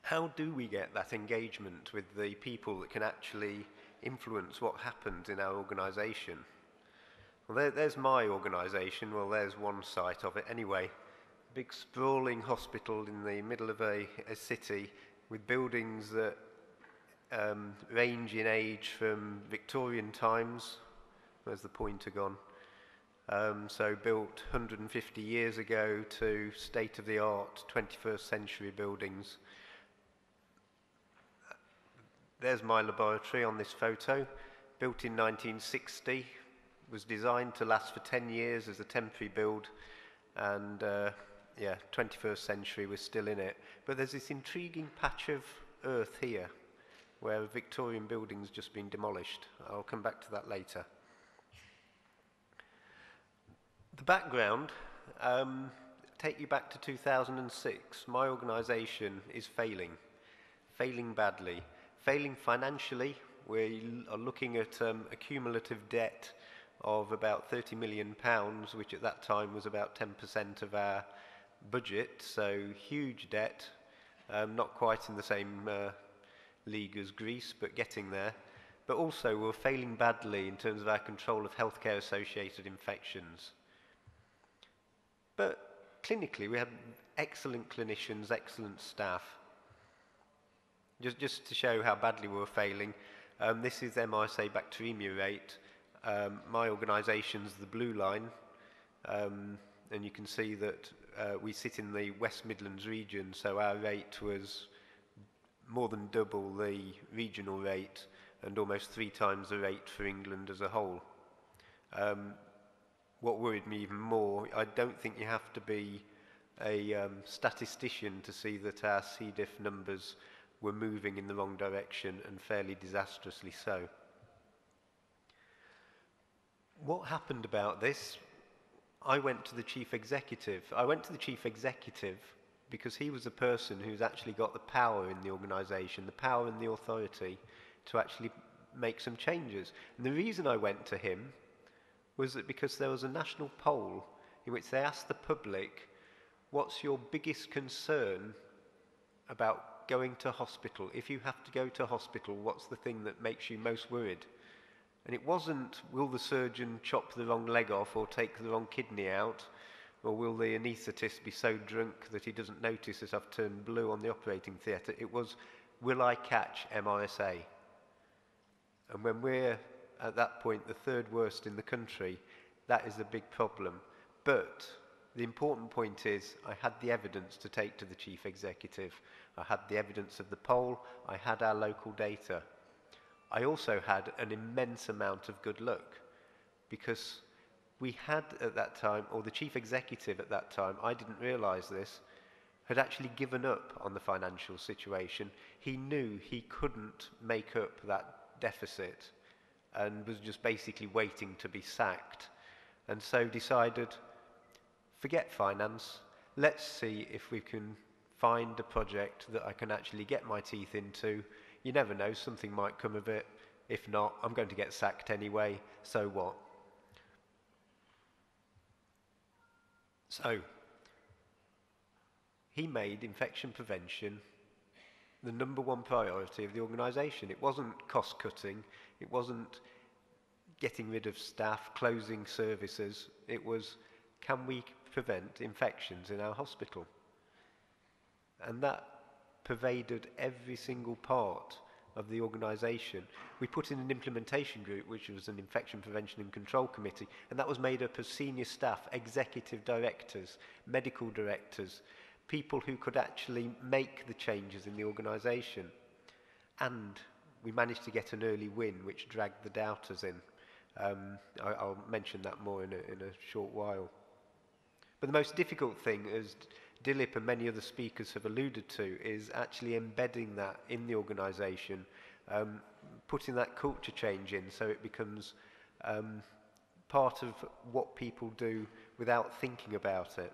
How do we get that engagement with the people that can actually influence what happens in our organisation? Well, there's my organisation. Well, there's one site of it anyway. Big sprawling hospital in the middle of a city with buildings that range in age from Victorian times. Where's the pointer gone? So built 150 years ago to state-of-the-art 21st century buildings. There's my laboratory on this photo, built in 1960, was designed to last for 10 years as a temporary build, and yeah, 21st century, we're still in it. But there's this intriguing patch of earth here, where a Victorian building's just been demolished. I'll come back to that later. The background, take you back to 2006. My organisation is failing badly. Failing financially. We are looking at a cumulative debt of about £30 million, which at that time was about 10% of our budget, so huge debt, not quite in the same league as Greece, but getting there. But also we're failing badly in terms of our control of healthcare associated infections. But clinically we had excellent clinicians, excellent staff. Just to show how badly we were failing, this is MRSA bacteremia rate. My organisation's the blue line, and you can see that we sit in the West Midlands region, so our rate was more than double the regional rate and almost 3 times the rate for England as a whole. What worried me even more, I don't think you have to be a statistician to see that our C. diff numbers were moving in the wrong direction, and fairly disastrously so. What happened about this? I went to the chief executive. I went to the chief executive because he was the person who's actually got the power in the organisation, the power and the authority to actually make some changes. And the reason I went to him was that because there was a national poll in which they asked the public, what's your biggest concern about going to hospital? If you have to go to hospital, what's the thing that makes you most worried? And it wasn't, will the surgeon chop the wrong leg off or take the wrong kidney out, or will the anaesthetist be so drunk that he doesn't notice that I've turned blue on the operating theatre? It was, will I catch MRSA? And when we're at that point the 3rd worst in the country, that is a big problem. But the important point is I had the evidence to take to the chief executive. I had the evidence of the poll, I had our local data. I also had an immense amount of good luck, because we had at that time, or the chief executive at that time, I didn't realise this, had actually given up on the financial situation. He knew he couldn't make up that deficit and was just basically waiting to be sacked, and so decided, forget finance, let's see if we can find a project that I can actually get my teeth into. You never know, something might come of it. If not, I'm going to get sacked anyway, so what? So, he made infection prevention the #1 priority of the organisation. It wasn't cost cutting, it wasn't getting rid of staff, closing services. It was, can we prevent infections in our hospital? And that pervaded every single part of the organisation. We put in an implementation group, which was an infection prevention and control committee, and that was made up of senior staff, executive directors, medical directors, people who could actually make the changes in the organisation. And we managed to get an early win, which dragged the doubters in. I'll mention that more in a short while. But the most difficult thing, as Dilip and many other speakers have alluded to, is actually embedding that in the organisation, putting that culture change in so it becomes part of what people do without thinking about it.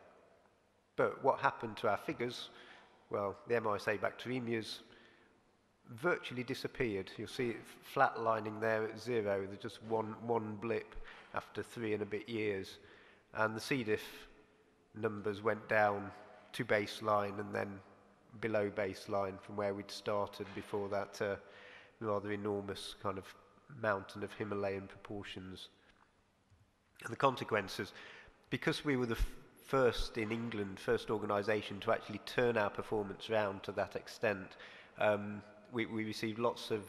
But what happened to our figures? Well, the MRSA bacteremias virtually disappeared. You'll see it flatlining there at 0. There's just one blip after 3 and a bit years. And the C. diff numbers went down to baseline and then below baseline from where we'd started before that rather enormous kind of mountain of Himalayan proportions. And the consequences, because we were the first in England, first organisation to actually turn our performance around to that extent, we received lots of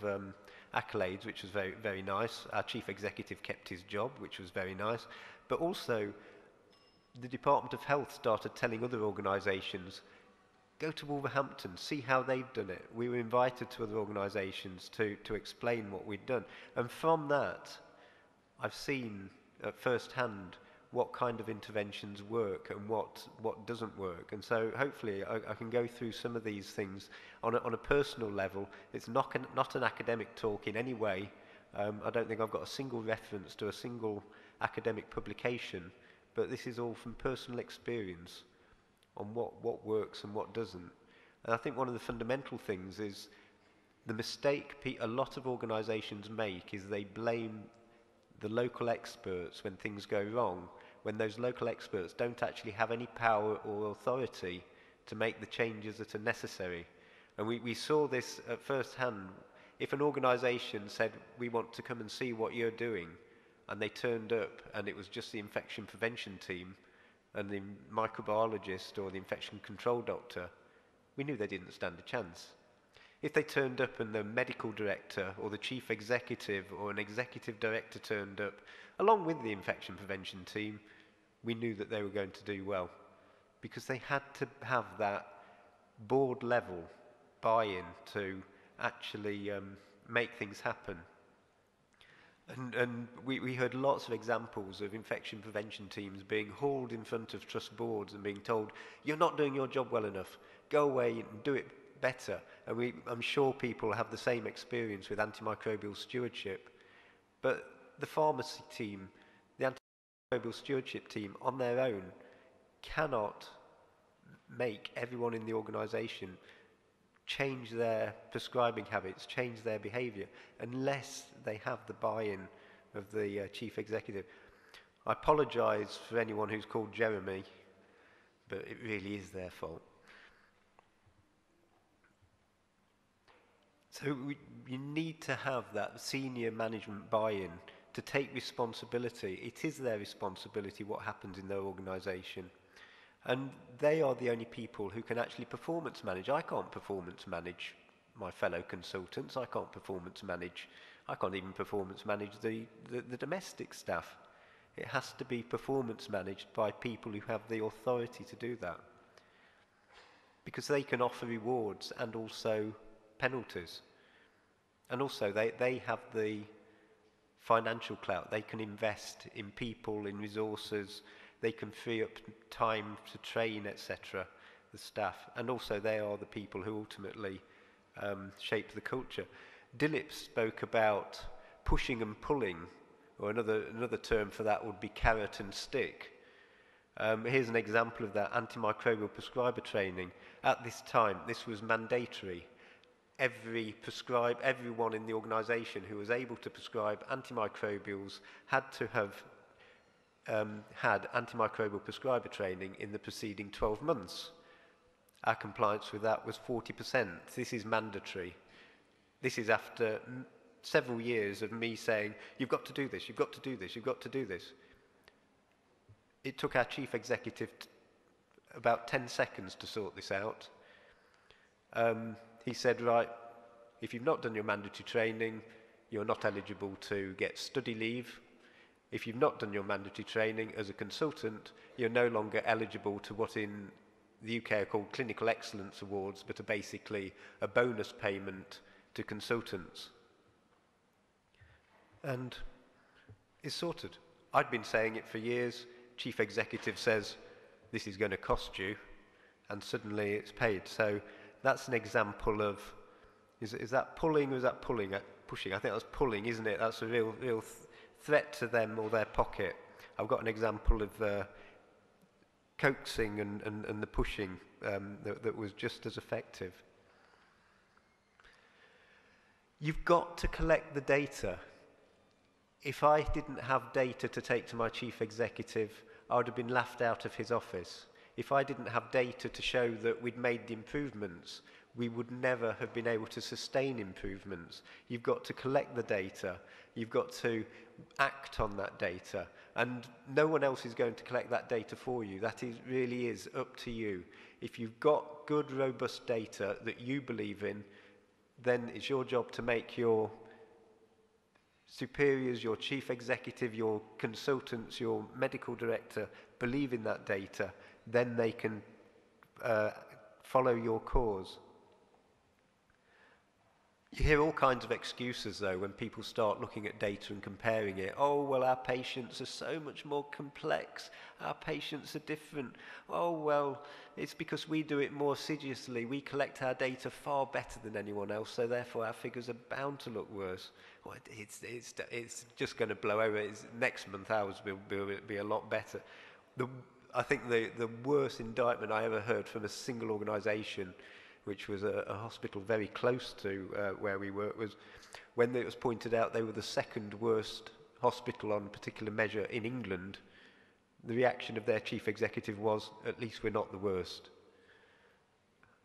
accolades, which was very, very nice. Our chief executive kept his job, which was very nice. But also, the Department of Health started telling other organisations, go to Wolverhampton, see how they've done it. We were invited to other organisations to explain what we'd done. And from that, I've seen at first hand what kind of interventions work and what doesn't work. And so hopefully I can go through some of these things on a personal level. It's not an academic talk in any way. I don't think I've got a single reference to a single academic publication, but this is all from personal experience on what works and what doesn't. And I think one of the fundamental things is the mistake a lot of organisations make is they blame the local experts when things go wrong, when those local experts don't actually have any power or authority to make the changes that are necessary. And we saw this at first hand. If an organisation said, we want to come and see what you're doing, and they turned up and it was just the infection prevention team and the microbiologist or the infection control doctor, we knew they didn't stand a chance. If they turned up and the medical director or the chief executive or an executive director turned up, along with the infection prevention team, we knew that they were going to do well, because they had to have that board level buy-in to actually make things happen. And we heard lots of examples of infection prevention teams being hauled in front of trust boards and being told, you're not doing your job well enough, go away and do it better. And I'm sure people have the same experience with antimicrobial stewardship. But the pharmacy team, the antimicrobial stewardship team on their own cannot make everyone in the organisation change their prescribing habits, change their behaviour, unless they have the buy-in of the chief executive. I apologise for anyone who's called Jeremy, but it really is their fault. So you need to have that senior management buy-in to take responsibility. It is their responsibility what happens in their organisation. And they are the only people who can actually performance manage. I can't performance manage my fellow consultants. I can't even performance manage the domestic staff. It has to be performance managed by people who have the authority to do that, because they can offer rewards and also penalties. And also they have the financial clout. They can invest in people, in resources. They can free up time to train, etc., the staff. And also they are the people who ultimately shape the culture. Dilip spoke about pushing and pulling, or another term for that would be carrot and stick. Here's an example of that: antimicrobial prescriber training. At this time, this was mandatory. Everyone in the organisation who was able to prescribe antimicrobials had to have had antimicrobial prescriber training in the preceding 12 months. Our compliance with that was 40%. This is mandatory. This is after several years of me saying, you've got to do this, you've got to do this, you've got to do this. It took our chief executive about 10 seconds to sort this out. He said, right, if you've not done your mandatory training, you're not eligible to get study leave. If you've not done your mandatory training as a consultant, you're no longer eligible to what in the UK are called Clinical Excellence Awards, but are basically a bonus payment to consultants. And it's sorted. I'd been saying it for years. Chief executive says, this is going to cost you, and suddenly it's paid. So that's an example of, is that pulling or is that pulling? Pushing? I think that's pulling, isn't it? That's a real threat to them or their pocket. I've got an example of coaxing and the pushing that was just as effective. You've got to collect the data. If I didn't have data to take to my chief executive, I would have been laughed out of his office. If I didn't have data to show that we'd made the improvements, we would never have been able to sustain improvements. You've got to collect the data. You've got to act on that data. And no one else is going to collect that data for you. That really is up to you. If you've got good, robust data that you believe in, then it's your job to make your superiors, your chief executive, your consultants, your medical director believe in that data. Then they can follow your cause. You hear all kinds of excuses, though, when people start looking at data and comparing it. Oh, well, our patients are so much more complex. Our patients are different. Oh, well, it's because we do it more assiduously. We collect our data far better than anyone else, so therefore our figures are bound to look worse. Well, it's just going to blow over. Next month ours will be a lot better. I think the worst indictment I ever heard from a single organisation, which was a hospital very close to where we worked, was when it was pointed out they were the second worst hospital on a particular measure in England. The reaction of their chief executive was, at least we're not the worst.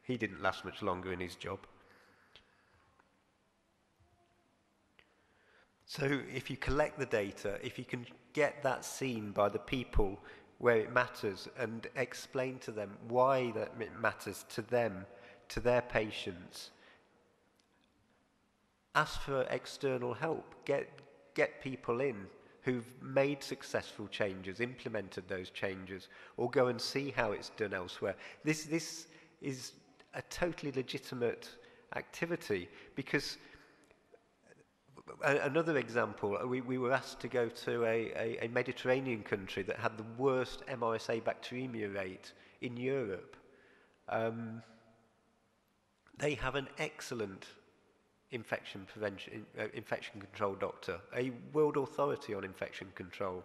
He didn't last much longer in his job. So if you collect the data, if you can get that seen by the people where it matters and explain to them why that it matters to them, to their patients, ask for external help, get people in who've made successful changes, implemented those changes, or go and see how it's done elsewhere. This is a totally legitimate activity, because another example, we were asked to go to a Mediterranean country that had the worst MRSA bacteremia rate in Europe. They have an excellent infection control doctor, a world authority on infection control.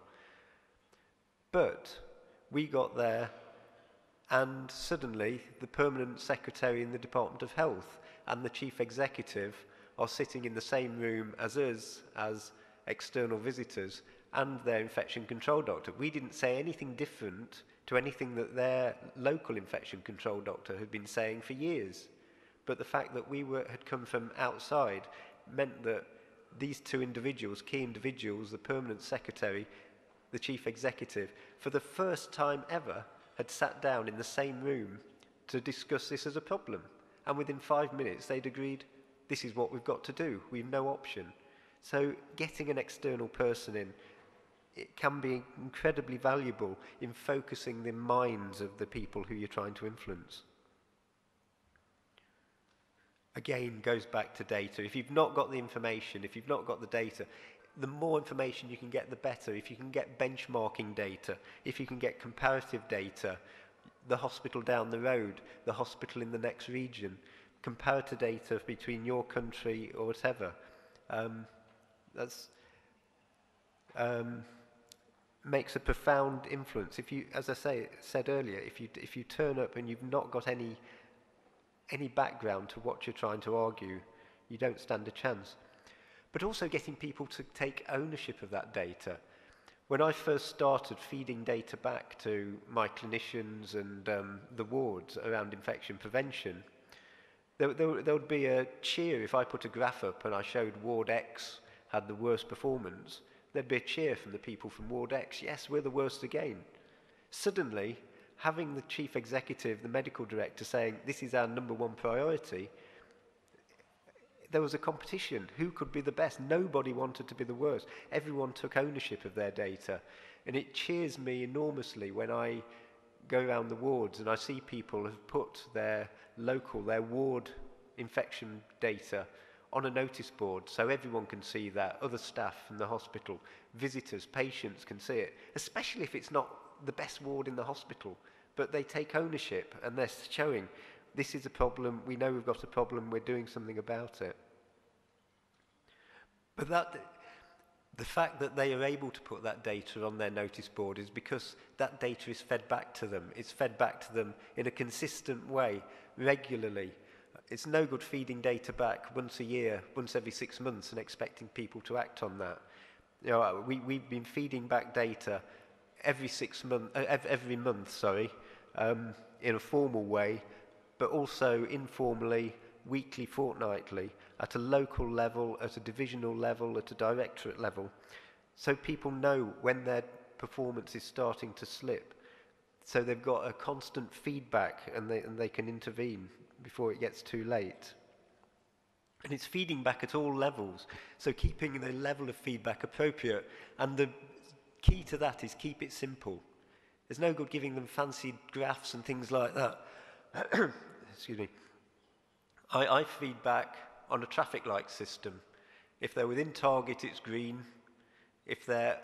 But we got there, and suddenly the permanent secretary in the Department of Health and the chief executive are sitting in the same room as us, as external visitors, and their infection control doctor. We didn't say anything different to anything that their local infection control doctor had been saying for years. But the fact that we had come from outside meant that these two individuals, key individuals, the permanent secretary, the chief executive, for the first time ever, had sat down in the same room to discuss this as a problem. And within 5 minutes, they'd agreed, this is what we've got to do. We've no option. So getting an external person in, it can be incredibly valuable in focusing the minds of the people who you're trying to influence. Again, goes back to data. If you've not got the information, if you've not got the data, the more information you can get, the better. If you can get benchmarking data, if you can get comparative data, the hospital down the road, the hospital in the next region, comparative data between your country or whatever, that's makes a profound influence. If you, as I said earlier, if you turn up and you've not got any background to what you're trying to argue, you don't stand a chance. But also getting people to take ownership of that data. When I first started feeding data back to my clinicians and the wards around infection prevention, there would be a cheer if I put a graph up and I showed Ward X had the worst performance. There'd be a cheer from the people from Ward X. Yes, we're the worst again. Suddenly, having the chief executive, the medical director saying, this is our number one priority, there was a competition. Who could be the best? Nobody wanted to be the worst. Everyone took ownership of their data. And it cheers me enormously when I go around the wards and I see people have put their ward infection data on a notice board so everyone can see that, other staff from the hospital, visitors, patients can see it, especially if it's not the best ward in the hospital. But they take ownership and they're showing, this is a problem, we know we've got a problem, we're doing something about it. But the fact that they are able to put that data on their notice board is because that data is fed back to them. It's fed back to them in a consistent way, regularly. It's no good feeding data back once a year, once every 6 months, and expecting people to act on that. You know, we've been feeding back data every month, in a formal way, but also informally, weekly, fortnightly, at a local level, at a divisional level, at a directorate level, so people know when their performance is starting to slip. So they've got a constant feedback, and they can intervene before it gets too late. And it's feeding back at all levels, so keeping the level of feedback appropriate. And the key to that is keep it simple. There's no good giving them fancy graphs and things like that. Excuse me. I feed back on a traffic light system. If they're within target, it's green. If they're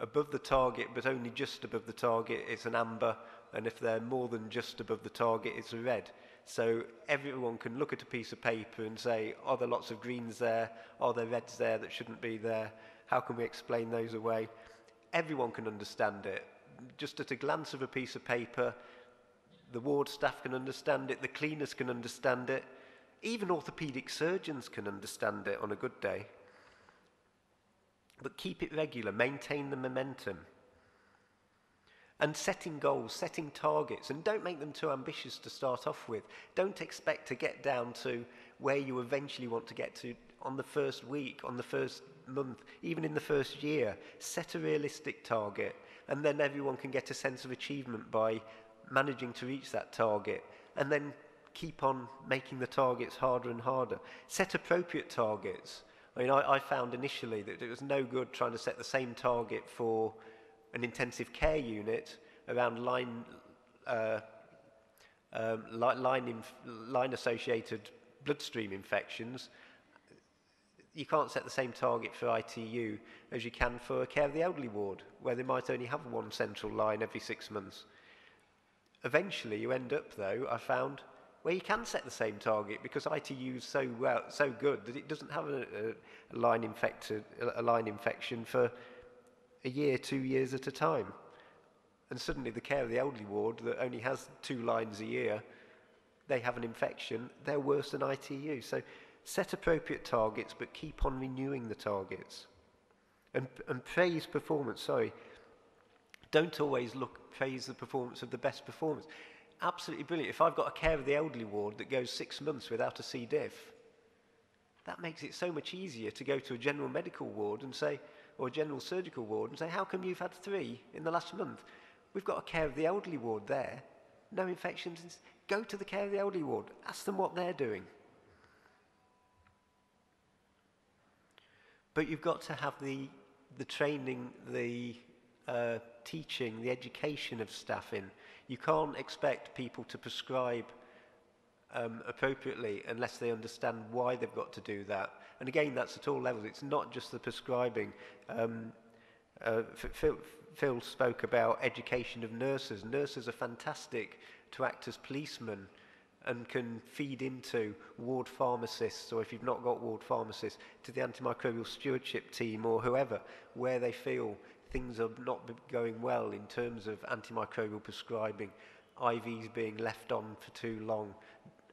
above the target, but only just above the target, it's an amber. And if they're more than just above the target, it's a red. So everyone can look at a piece of paper and say, are there lots of greens there? Are there reds there that shouldn't be there? How can we explain those away? Everyone can understand it. Just at a glance of a piece of paper, the ward staff can understand it, the cleaners can understand it, even orthopaedic surgeons can understand it on a good day. But keep it regular, maintain the momentum. And setting goals, setting targets, and don't make them too ambitious to start off with. Don't expect to get down to where you eventually want to get to on the first week, on the first month, even in the first year. Set a realistic target, and then everyone can get a sense of achievement by managing to reach that target, and then keep on making the targets harder and harder. Set appropriate targets. I mean, I found initially that it was no good trying to set the same target for an intensive care unit around line-associated bloodstream infections. You can't set the same target for ITU as you can for a care of the elderly ward, where they might only have one central line every 6 months. Eventually, you end up, though, I found, where you can set the same target because ITU is so good that it doesn't have a line infection for a year, 2 years at a time. And suddenly the care of the elderly ward that only has 2 lines a year, they have an infection, they're worse than ITU. So set appropriate targets, but keep on renewing the targets. And praise performance, Don't always praise the performance of the best performance. Absolutely brilliant. If I've got a care of the elderly ward that goes 6 months without a C. diff, that makes it so much easier to go to a general medical ward and say, or a general surgical ward, and say, how come you've had 3 in the last month? We've got a care of the elderly ward there, no infections. Go to the care of the elderly ward, ask them what they're doing. But you've got to have the training, the teaching, the education of staff in. You can't expect people to prescribe appropriately unless they understand why they've got to do that. And again, that's at all levels. It's not just the prescribing. Phil spoke about education of nurses. Nurses are fantastic to act as policemen and can feed into ward pharmacists, or if you've not got ward pharmacists, to the antimicrobial stewardship team or whoever, where they feel things are not going well in terms of antimicrobial prescribing, IVs being left on for too long,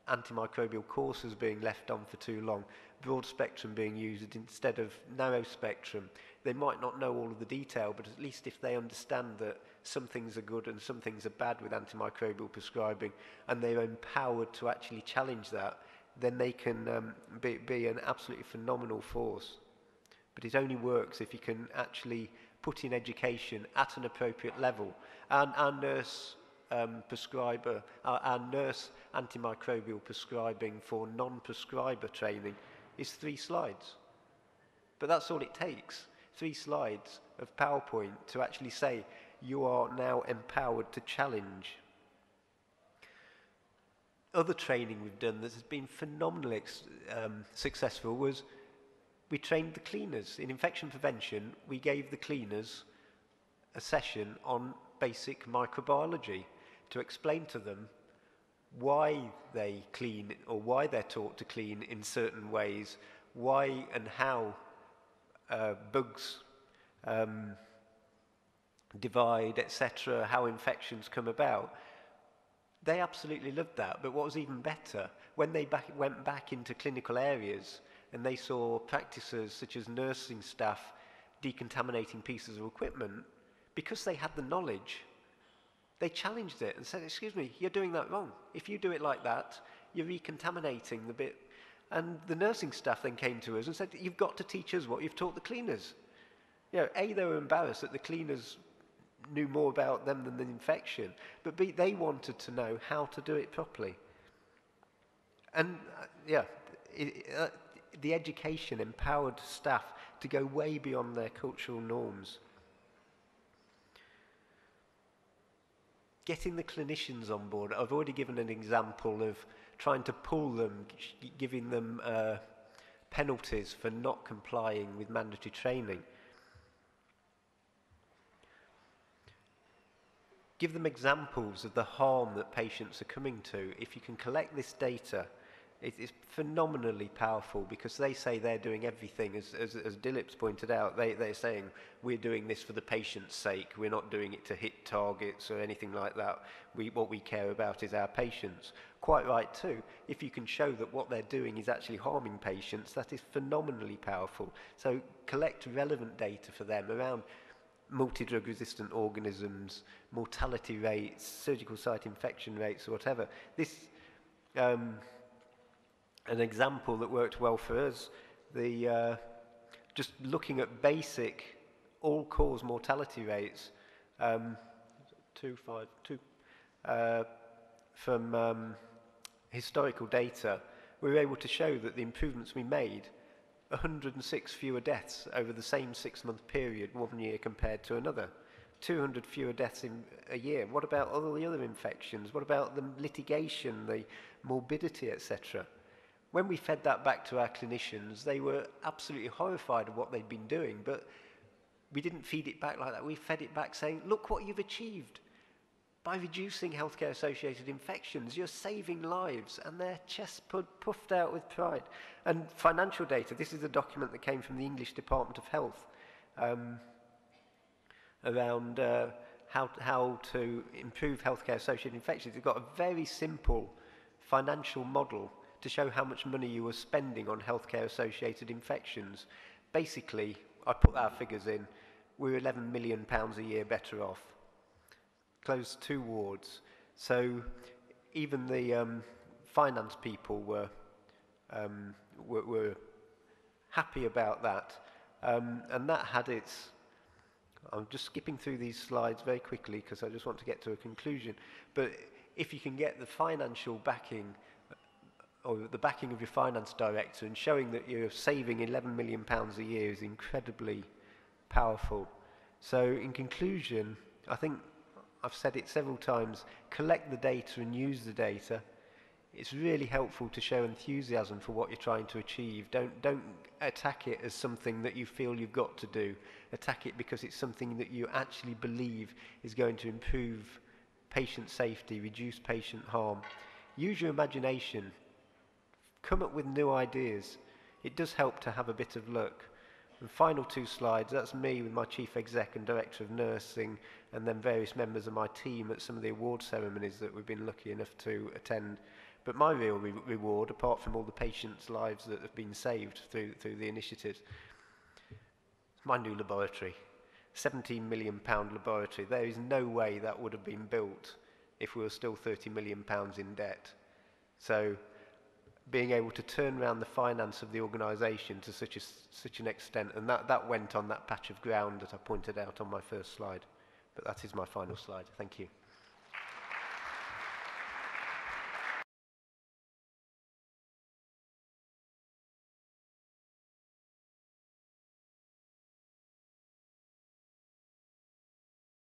antimicrobial courses being left on for too long, broad spectrum being used instead of narrow spectrum. They might not know all of the detail, but at least if they understand that some things are good and some things are bad with antimicrobial prescribing, and they're empowered to actually challenge that, then they can be an absolutely phenomenal force. But it only works if you can actually put in education at an appropriate level. And our nurse prescriber, our nurse antimicrobial prescribing for non-prescriber training is 3 slides. But that's all it takes, 3 slides of PowerPoint to actually say you are now empowered to challenge. Other training we've done that has been phenomenally successful was we trained the cleaners. In infection prevention, we gave the cleaners a session on basic microbiology to explain to them why they clean or why they're taught to clean in certain ways, why and how bugs divide, etc., how infections come about. They absolutely loved that, but what was even better, when they went back into clinical areas and they saw practices such as nursing staff decontaminating pieces of equipment, because they had the knowledge, They challenged it and said, excuse me, you're doing that wrong. If you do it like that, you're recontaminating the bit. And the nursing staff then came to us and said, you've got to teach us what you've taught the cleaners. You know, A, they were embarrassed that the cleaners knew more about them than the infection, but B, they wanted to know how to do it properly. And the education empowered staff to go way beyond their cultural norms. Getting the clinicians on board, I've already given an example of trying to pull them, giving them penalties for not complying with mandatory training. Give them examples of the harm that patients are coming to. If you can collect this data, it is phenomenally powerful, because they say they're doing everything, as Dilip's pointed out, they're saying we're doing this for the patient's sake, we're not doing it to hit targets or anything like that. What we care about is our patients. Quite right too. If you can show that what they're doing is actually harming patients, that is phenomenally powerful. So collect relevant data for them around multi-drug resistant organisms, mortality rates, surgical site infection rates, or whatever. This, an example that worked well for us, just looking at basic all-cause mortality rates, from historical data, we were able to show that the improvements we made, 106 fewer deaths over the same 6-month period, 1 year compared to another. 200 fewer deaths in a year. What about all the other infections? What about the litigation, the morbidity, etc.? When we fed that back to our clinicians, they were absolutely horrified of what they'd been doing, but we didn't feed it back like that. We fed it back saying, look what you've achieved. By reducing healthcare-associated infections, you're saving lives, and their chests puffed out with pride. And financial data, this is a document that came from the English Department of Health around how to improve healthcare-associated infections. It's got a very simple financial model to show how much money you were spending on healthcare-associated infections. Basically, I put our figures in, we're £11 million a year better off. Closed 2 wards. So even the finance people were happy about that. And that had its... I'm just skipping through these slides very quickly because I just want to get to a conclusion. But if you can get the financial backing, or the backing of your finance director, and showing that you're saving £11 million a year is incredibly powerful. So in conclusion, I think I've said it several times, collect the data and use the data. It's really helpful to show enthusiasm for what you're trying to achieve. Don't attack it as something that you feel you've got to do. Attack it because it's something that you actually believe is going to improve patient safety, reduce patient harm. Use your imagination. Come up with new ideas. It does help to have a bit of luck. The final 2 slides, that's me with my chief exec and director of nursing, and then various members of my team at some of the award ceremonies that we've been lucky enough to attend. But my real reward, apart from all the patients' lives that have been saved through the initiatives, is my new laboratory. £17 million laboratory. There is no way that would have been built if we were still £30 million in debt. So being able to turn around the finance of the organisation to such an extent, and that went on that patch of ground that I pointed out on my first slide. But that is my final slide. Thank you.